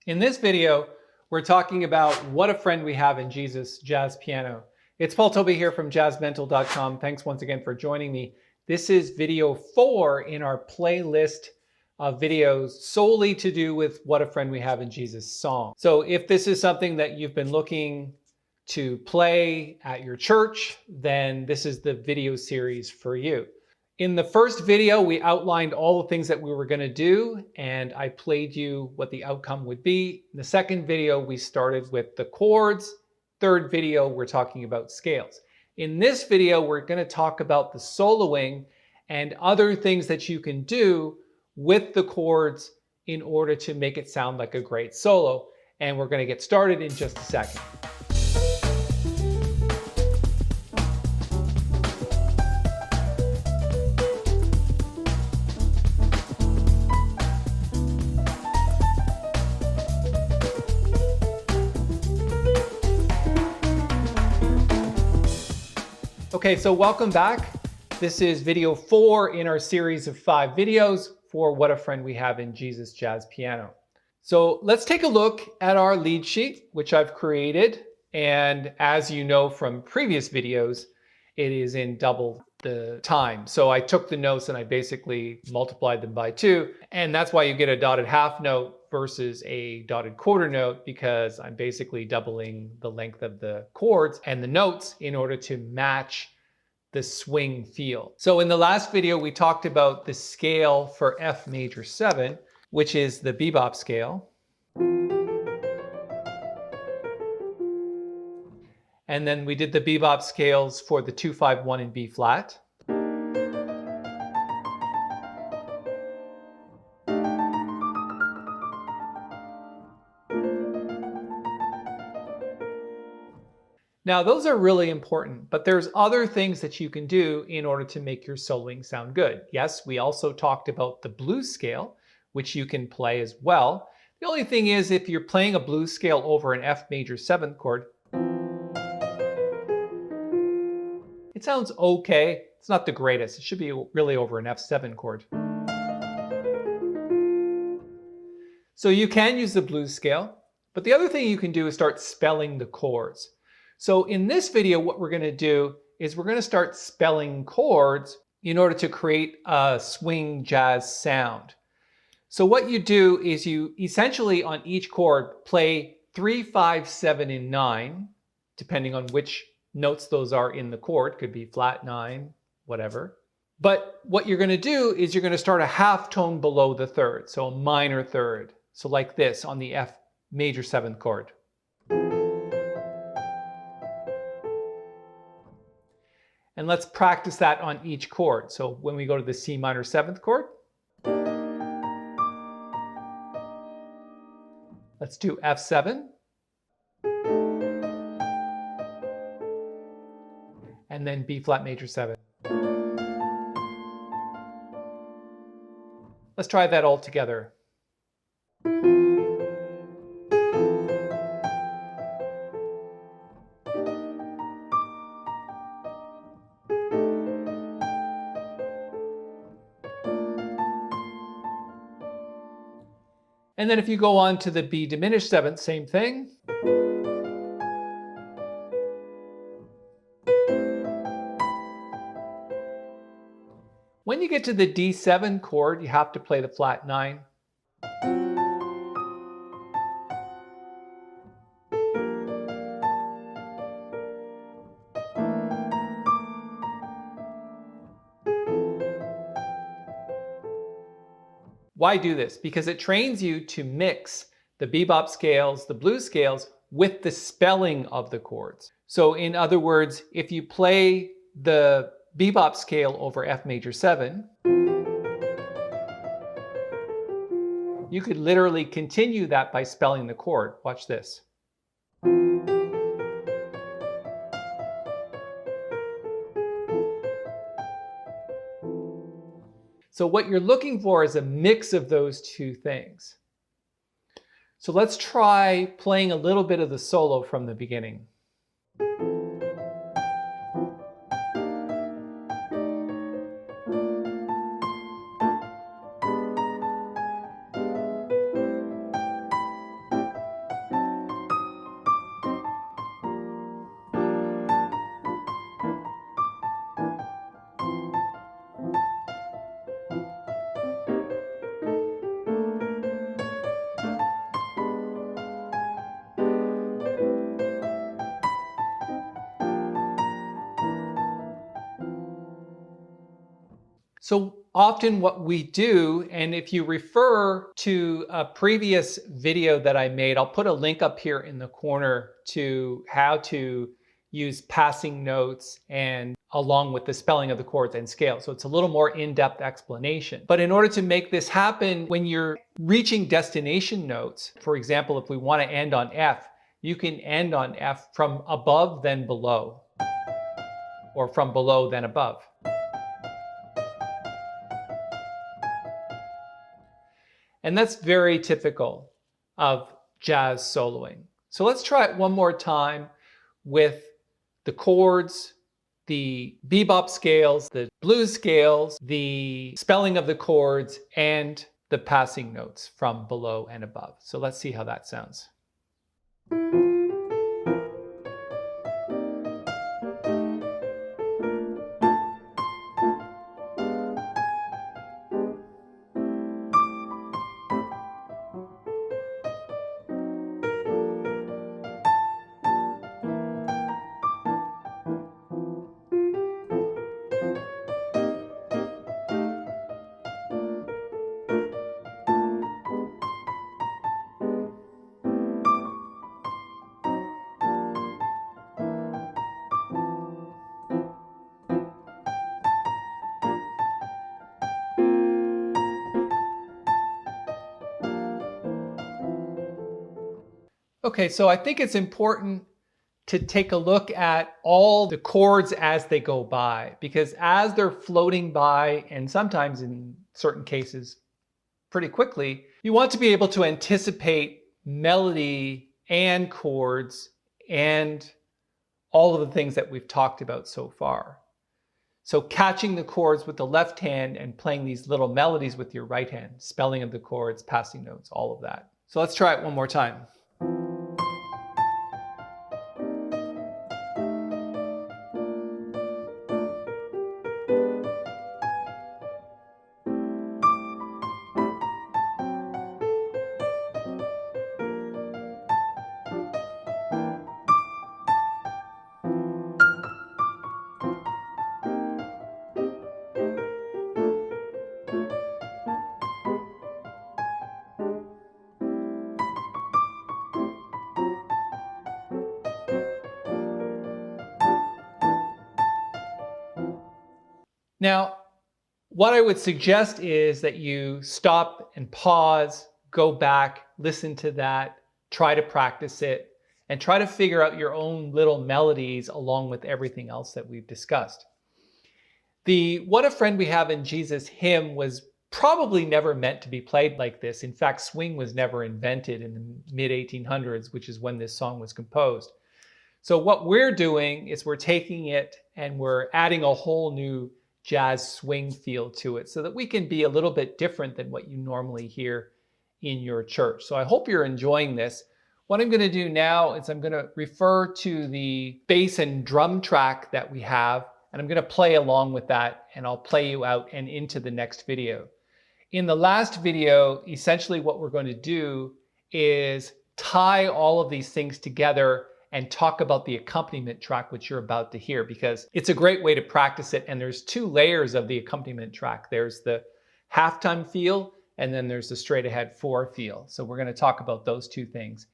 In this video, we're talking about What a Friend We Have in Jesus Jazz Piano. It's Paul Tobey here from jazzmental.com. Thanks once again for joining me. This is video 4 in our playlist of videos solely to do with What a Friend We Have in Jesus song. So if this is something that you've been looking to play at your church, then this is the video series for you. In the first video, we outlined all the things that we were going to do, and I played you what the outcome would be. In the second video, we started with the chords. Third video, we're talking about scales. In this video, we're going to talk about the soloing and other things that you can do with the chords in order to make it sound like a great solo. And we're going to get started in just a second. Okay, so welcome back. This is video 4 in our series of 5 videos for What a Friend We Have in Jesus Jazz Piano. So let's take a look at our lead sheet, which I've created. And as you know from previous videos, it is in double the time. So I took the notes and I basically multiplied them by 2. And that's why you get a dotted half note versus a dotted quarter note, because I'm basically doubling the length of the chords and the notes in order to match the swing feel. So in the last video, we talked about the scale for F major 7, which is the bebop scale. And then we did the bebop scales for the 2-5-1 in B flat. Now, those are really important, but there's other things that you can do in order to make your soloing sound good. Yes, we also talked about the blues scale, which you can play as well. The only thing is, if you're playing a blues scale over an F major 7th chord, it sounds okay. It's not the greatest. It should be really over an F7 chord. So you can use the blues scale, but the other thing you can do is start spelling the chords. So in this video, what we're going to do is we're going to start spelling chords in order to create a swing jazz sound. So what you do is you essentially on each chord play 3, 5, 7, and 9, depending on which notes those are in the chord. Could be flat 9, whatever. But what you're going to do is you're going to start a half tone below the third, so a minor third. So like this on the F major 7th chord. And let's practice that on each chord. So when we go to the C minor 7th chord, let's do F7. And then B flat major 7. Let's try that all together. And then if you go on to the B diminished 7th, same thing. When you get to the D7 chord, you have to play the flat 9. Why do this? Because it trains you to mix the bebop scales, the blues scales, with the spelling of the chords. So in other words, if you play the bebop scale over F major 7, you could literally continue that by spelling the chord. Watch this. So what you're looking for is a mix of those two things. So let's try playing a little bit of the solo from the beginning. So often what we do, and if you refer to a previous video that I made, I'll put a link up here in the corner to how to use passing notes and along with the spelling of the chords and scale. So it's a little more in-depth explanation. But in order to make this happen, when you're reaching destination notes, for example, if we want to end on F, you can end on F from above then below, or from below then above. And that's very typical of jazz soloing. So let's try it one more time with the chords, the bebop scales, the blues scales, the spelling of the chords, and the passing notes from below and above. So let's see how that sounds. Okay, so I think it's important to take a look at all the chords as they go by, because as they're floating by, and sometimes in certain cases pretty quickly, you want to be able to anticipate melody and chords and all of the things that we've talked about so far. So catching the chords with the left hand and playing these little melodies with your right hand, spelling of the chords, passing notes, all of that. So let's try it one more time. Now, what I would suggest is that you stop and pause, go back, listen to that, try to practice it, and try to figure out your own little melodies along with everything else that we've discussed. The What a Friend We Have in Jesus hymn was probably never meant to be played like this. In fact, swing was never invented in the mid-1800s, which is when this song was composed. So what we're doing is we're taking it and we're adding a whole new jazz swing feel to it so that we can be a little bit different than what you normally hear in your church. So I hope you're enjoying this. What I'm going to do now is I'm going to refer to the bass and drum track that we have, and I'm going to play along with that, and I'll play you out and into the next video. In the last video, essentially what we're going to do is tie all of these things together and talk about the accompaniment track, which you're about to hear, because it's a great way to practice it. And there's two layers of the accompaniment track. There's the halftime feel, and then there's the straight ahead 4 feel. So we're going to talk about those two things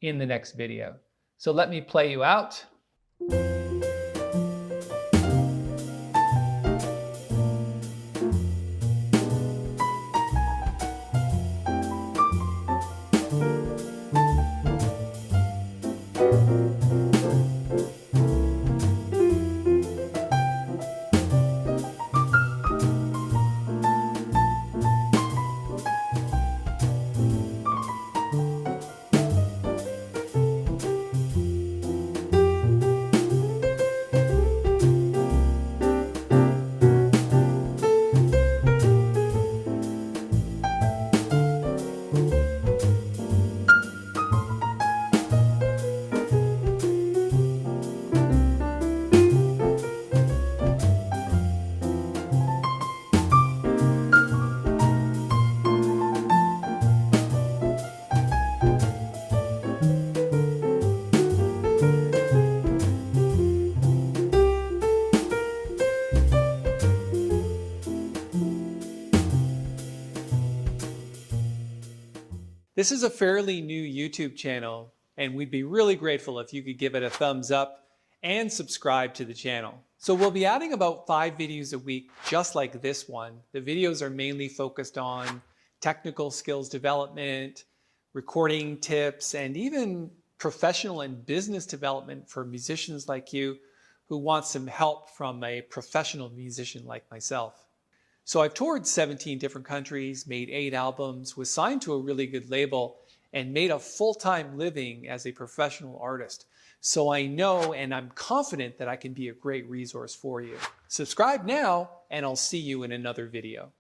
in the next video. So let me play you out. This is a fairly new YouTube channel, and we'd be really grateful if you could give it a thumbs up and subscribe to the channel. So we'll be adding about 5 videos a week, just like this one. The videos are mainly focused on technical skills development, recording tips, and even professional and business development for musicians like you who want some help from a professional musician like myself. So I've toured 17 different countries, made 8 albums, was signed to a really good label, and made a full-time living as a professional artist. So I know and I'm confident that I can be a great resource for you. Subscribe now, and I'll see you in another video.